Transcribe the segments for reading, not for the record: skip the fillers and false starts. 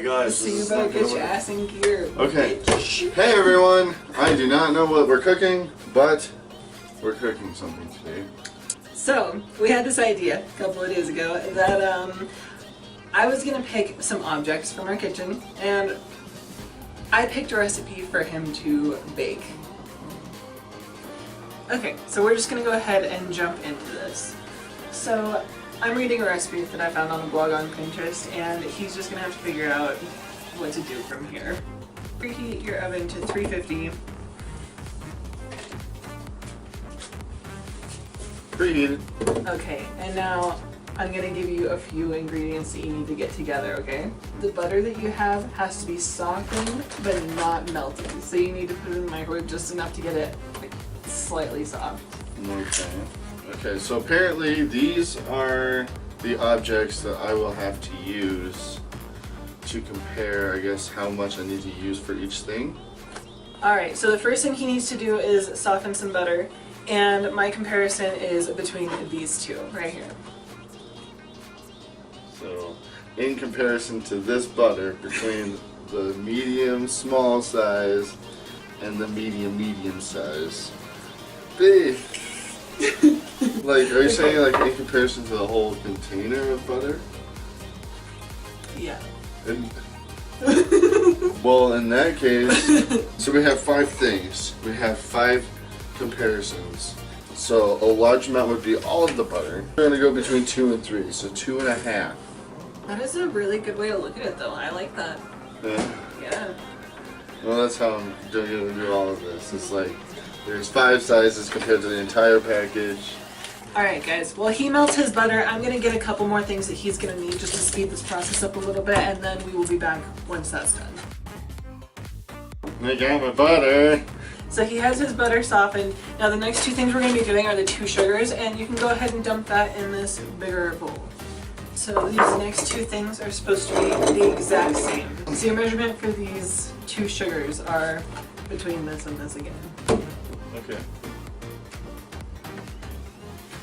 gosh. So you better get your ass in gear. Okay. Hey everyone! I do not know what we're cooking, but we're cooking something today. So, we had this idea a couple of days ago that I was gonna pick some objects from our kitchen, and I picked a recipe for him to bake. Okay, so we're just gonna go ahead and jump into this. So, I'm reading a recipe that I found on a blog on Pinterest, and he's just gonna have to figure out what to do from here. Preheat your oven to 350. Preheated. Okay, and now I'm gonna give you a few ingredients that you need to get together, okay? The butter that you have has to be softened, but not melted. So you need to put it in the microwave just enough to get it like, slightly soft. Okay. Okay, so apparently these are the objects that I will have to use to compare, I guess, how much I need to use for each thing. Alright, so the first thing he needs to do is soften some butter, and my comparison is between these two, right here. So, in comparison to this butter, between the medium small size and the medium size, big. Like, are you saying like in comparison to the whole container of butter? Yeah. Well, in that case, so we have 5 things. We have 5 comparisons. So a large amount would be all of the butter. We're gonna go between 2 and 3, so 2.5. That is a really good way to look at it though, I like that. Yeah. Yeah. Well, that's how I'm gonna do all of this. It's like, there's 5 sizes compared to the entire package. Alright guys, while he melts his butter, I'm gonna get a couple more things that he's gonna need just to speed this process up a little bit, and then we will be back once that's done. I got my butter. So he has his butter softened. Now the next 2 things we're gonna be doing are the 2 sugars, and you can go ahead and dump that in this bigger bowl. So these next 2 things are supposed to be the exact same. So your measurement for these 2 sugars are between this and this again. Okay.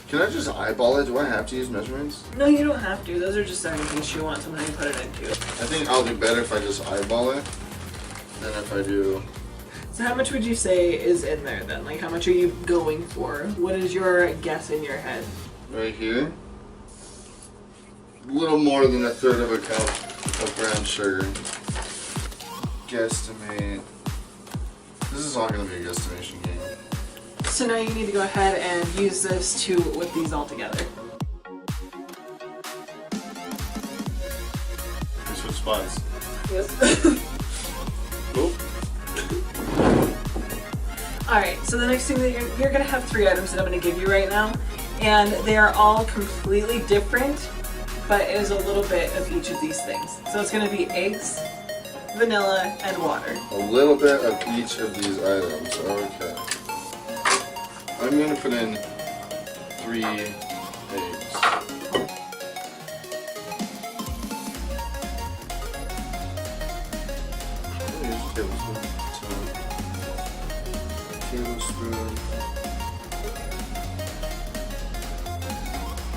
Can I just eyeball it? Do I have to use measurements? No, you don't have to. Those are just certain things you want something to put it into. I think I'll do better if I just eyeball it than if I do. So how much would you say is in there then? Like how much are you going for? What is your guess in your head? Right here. A little more than 1/3 of a cup of brown sugar. Guesstimate. This is all going to be a guesstimation game. So now you need to go ahead and use this to whip these all together. Switch spots. Yes. Oop. Alright, so the next thing that you're going to have 3 items that I'm going to give you right now, and they are all completely different, but it is a little bit of each of these things. So it's going to be eggs, vanilla, and water. A little bit of each of these items. Okay. I'm going to put in 3 eggs. Tablespoon.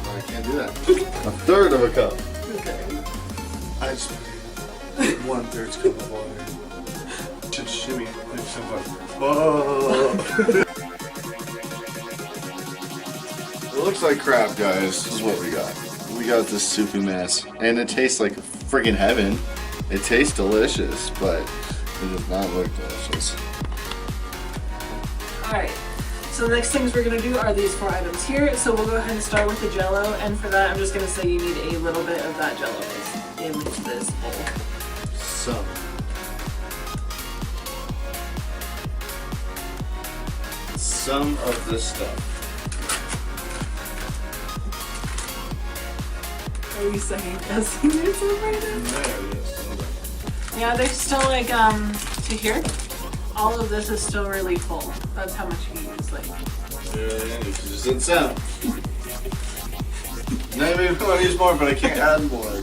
No, I can't do that. 1/3 of a cup. Okay. I just put 1/3 cup of water. Should shimmy like so much. Whoa. It looks like crap, guys. This is what we got. We got this soupy mess. And it tastes like friggin' heaven. It tastes delicious, but it does not look delicious. Alright, so the next things we're going to do are these 4 items here. So we'll go ahead and start with the Jell-O, and for that I'm just going to say you need a little bit of that Jell-O base in this bowl. Some of this stuff. Are you second guessing yourself right now? Yeah, they're still like, to here, all of this is still really full. That's how much you use, like. Yeah, it just didn't sound. Maybe I want to use more, but I can't add more.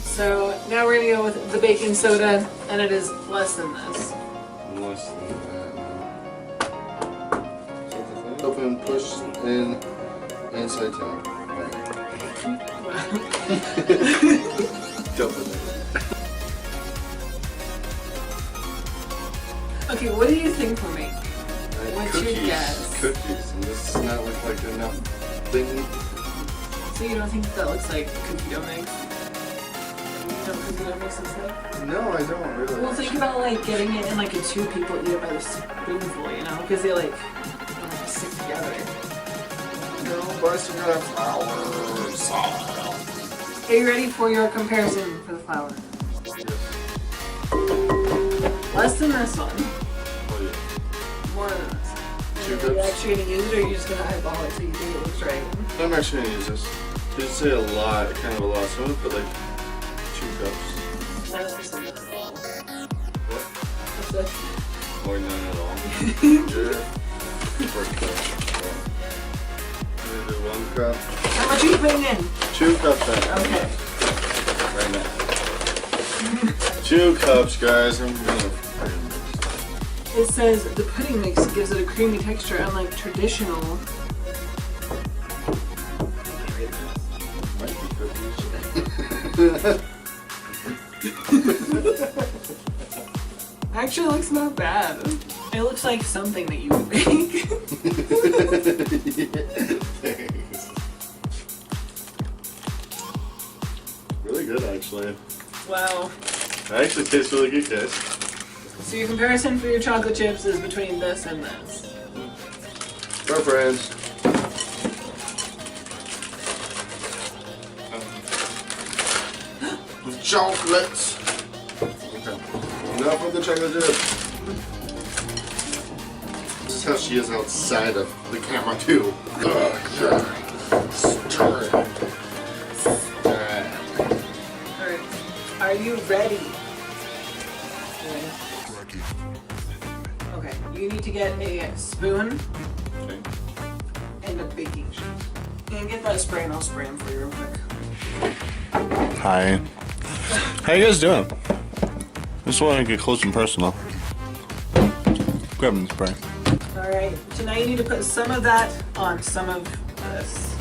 So now we're gonna go with the baking soda, and it is less than this. Less than that. Open, push in, inside tap. Dump it in. Okay, what do you think we'll make? What's your Cookies. guess? Cookies. And this does not look like enough thing. So you don't think that looks like cookie dough mix? You know what cookie dough mix is like? No, I don't really. Well, think about like getting it in like a two people eat it by the spoonful, you know? Because they like stick together. No, but I still got flour. Are you ready for your comparison for the flour? Less than this one. Oh, yeah. More than this. 2 Are you cups? actually gonna use it or are you just gonna eyeball it so you think it looks right? I'm actually gonna use this. You say a lot, kind of a lot, so I'm gonna put like 2 cups. That's not at all. What? That's it. Or none at all. Good. 4 cups. Maybe 1 cup. How much are you putting in? 2 cups then. Okay. Right now. 2 cups, guys. I'm gonna. It says the pudding mix gives it a creamy texture unlike traditional. Might be cookies. Actually, it looks not bad. It looks like something that you would make. Thanks. Really good, actually. Wow. It actually tastes really good, guys. So your comparison for your chocolate chips is between this and this. We're friends. Chocolates. Okay. Enough of the chocolate chip. This is how she is outside of the camera too. Stir it. Alright. Are you ready? Okay. You need to get a spoon Okay. and a baking sheet. And get that spray and I'll spray them for you real quick. Hi. How you guys doing? Just want to get close and personal. Grab the spray. Alright. So now you need to put some of that on some of this.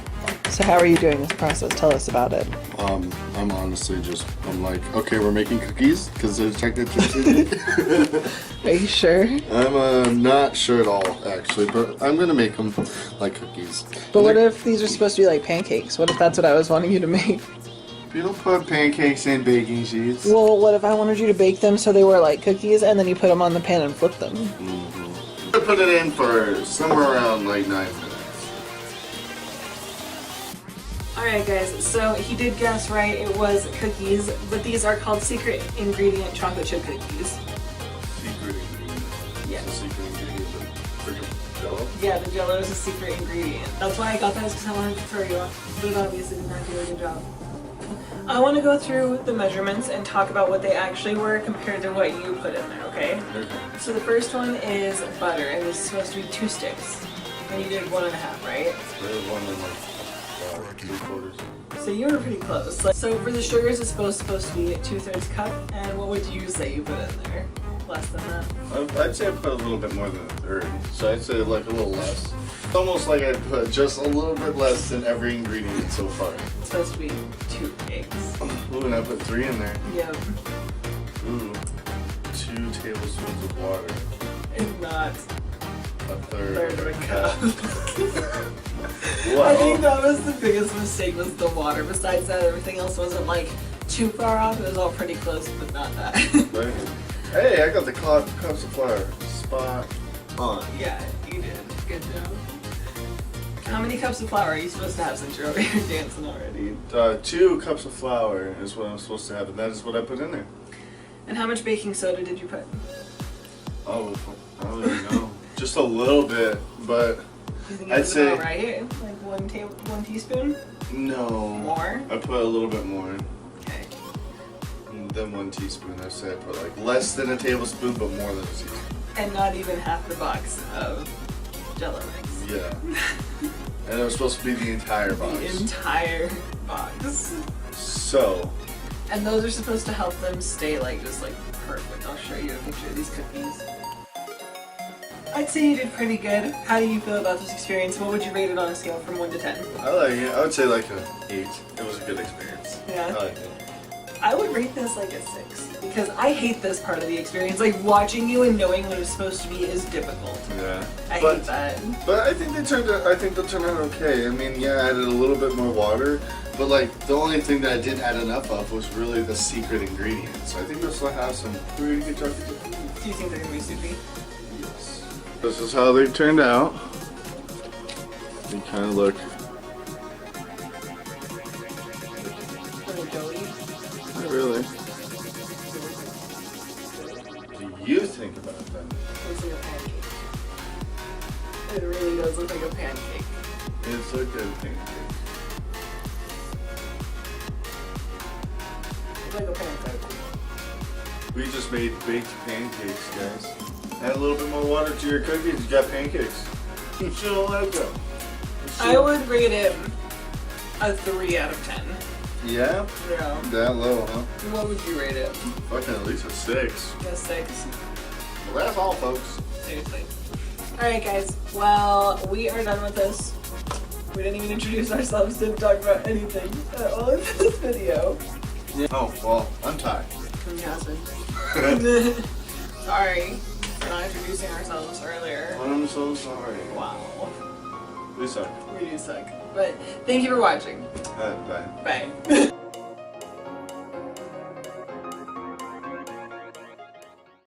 So how are you doing this process? Tell us about it. I'm honestly just, I'm like, okay, we're making cookies because there's chocolate chips in it. Are you sure? I'm not sure at all, actually, but I'm gonna make them like cookies. But what if these are supposed to be like pancakes? What if that's what I was wanting you to make? You don't put pancakes in baking sheets? Well, what if I wanted you to bake them so they were like cookies and then you put them on the pan and flip them? I put it in for somewhere around like 9 minutes. Alright guys, so he did guess right, it was cookies, but these are called secret ingredient chocolate chip cookies. Secret ingredient. Yeah. It's a secret ingredient of freaking Jell-O? Yeah, the Jell-O is a secret ingredient. That's why I got that, because I wanted to throw you off, but obviously did not do a good job. I want to go through the measurements and talk about what they actually were compared to what you put in there, okay? Okay. So the first one is butter, and this is supposed to be 2 sticks. And you did 1.5, right? There's one in like 3/4. So you were pretty close. So for the sugars, it's supposed to be 2/3 cup. And what would you say you put in there? Less than that? I'd say I put a little bit more than a third. So I'd say like a little less. It's almost like I put just a little bit less than every ingredient so far. It's supposed to be 2 eggs. Ooh, and I put 3 in there. Yep. Ooh, 2 tablespoons of water. It's not A third third of a cup. Wow. I think that was the biggest mistake, was the water. Besides that, everything else wasn't like too far off. It was all pretty close, but not that. Right. Hey, I got the cups of flour. Spot on. Yeah, you did. Good job. How many cups of flour are you supposed to have since you're over here dancing already? 2 cups of flour is what I'm supposed to have, and that is what I put in there. And how much baking soda did you put? Oh, I don't even know. Just a little bit, but You think I'd it was say- about right? Like 1 teaspoon? no. More? I put a little bit more Okay. than 1 teaspoon. I say I put like less than a tablespoon, but more than a teaspoon. And not even half the box of Jell-O mix. Yeah. And it was supposed to be the entire box. The entire box. So, And those are supposed to help them stay like just like perfect. I'll show you a picture of these cookies. I'd say you did pretty good. How do you feel about this experience? What would you rate it on a scale from 1 to 10? I like it. I would say like a 8. It was a good experience. Yeah. I like it. I would rate this like a 6 because I hate this part of the experience. Like watching you and knowing what it's supposed to be is difficult. Yeah. I hate that. But I think they'll turn out okay. I mean, yeah, I added a little bit more water, but like the only thing that I didn't add enough of was really the secret ingredient. So I think they'll still have some pretty good chocolate chip cookies. Do you think they're gonna be soupy? Yes. This is how they turned out. They kind of look. Really doughy. Not really. What do you think about that? Looks like a pancake. It really does look like a pancake. It's a good pancake. It's like a pancake. We just made baked pancakes, guys. Add a little bit more water to your cookies, you got pancakes. You should've let it go. I would rate it a 3 out of 10. Yeah? Yeah. That low, huh? What would you rate it? Fucking at least a 6. A 6. Well, that's all, folks. Seriously. Alright guys, well, we are done with this. We didn't even introduce ourselves, didn't talk about anything at all in this video. Yeah. Oh, well, I'm tired. I'm Jasmine. Sorry for not introducing ourselves earlier. I'm so sorry. Wow. We suck. We do suck. But thank you for watching. Bye. Bye.